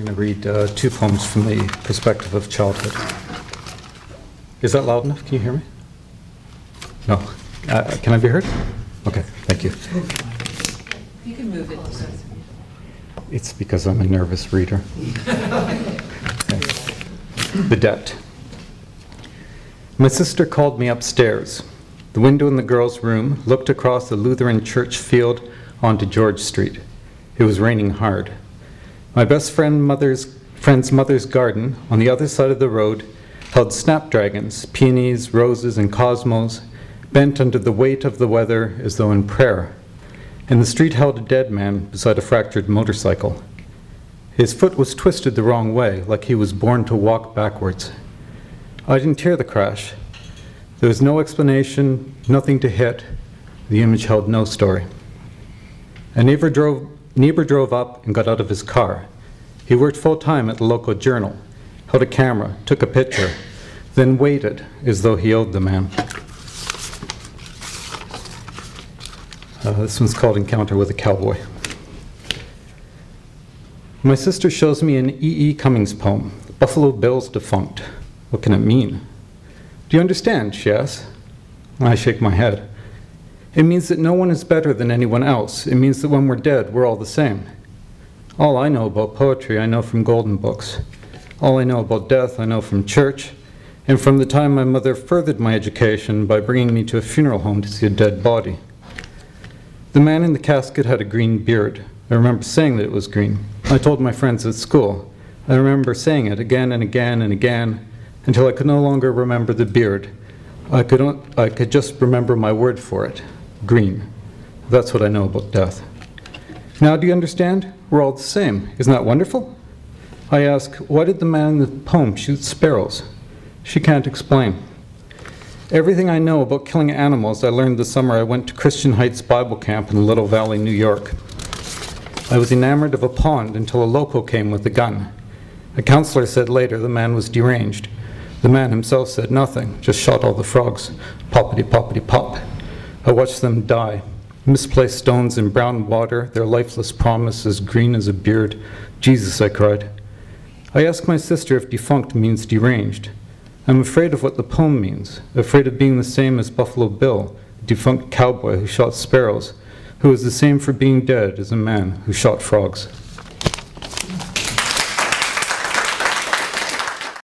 I'm going to read two poems from the perspective of childhood. Is that loud enough? Can you hear me? No. Can I be heard? Okay, thank you. You can move it. It's because I'm a nervous reader. The Debt. My sister called me upstairs. The window in the girls' room looked across the Lutheran church field onto George Street. It was raining hard. My best friend's mother's garden on the other side of the road held snapdragons, peonies, roses, and cosmos, bent under the weight of the weather as though in prayer. And the street held a dead man beside a fractured motorcycle. His foot was twisted the wrong way, like he was born to walk backwards. I didn't hear the crash. There was no explanation, nothing to hit. The image held no story. A neighbor drove up and got out of his car. He worked full-time at the local journal, held a camera, took a picture, then waited as though he owed the man. This one's called Encounter with a Cowboy. My sister shows me an E.E. Cummings poem, Buffalo Bill's Defunct. What can it mean? Do you understand, she asks. I shake my head. It means that no one is better than anyone else. It means that when we're dead, we're all the same. All I know about poetry, I know from golden books. All I know about death, I know from church, and from the time my mother furthered my education by bringing me to a funeral home to see a dead body. The man in the casket had a green beard. I remember saying that it was green. I told my friends at school. I remember saying it again and again and again until I could no longer remember the beard. I could just remember my word for it, green. That's what I know about death. Now do you understand? We're all the same. Isn't that wonderful? I ask, why did the man in the poem shoot sparrows? She can't explain. Everything I know about killing animals I learned the summer I went to Christian Heights Bible Camp in Little Valley, New York. I was enamored of a pond until a loco came with a gun. A counselor said later the man was deranged. The man himself said nothing, just shot all the frogs. Poppity, poppity, pop. I watched them die. Misplaced stones in brown water, their lifeless promise as green as a beard. Jesus, I cried. I asked my sister if defunct means deranged. I'm afraid of what the poem means, afraid of being the same as Buffalo Bill, a defunct cowboy who shot sparrows, who was the same for being dead as a man who shot frogs.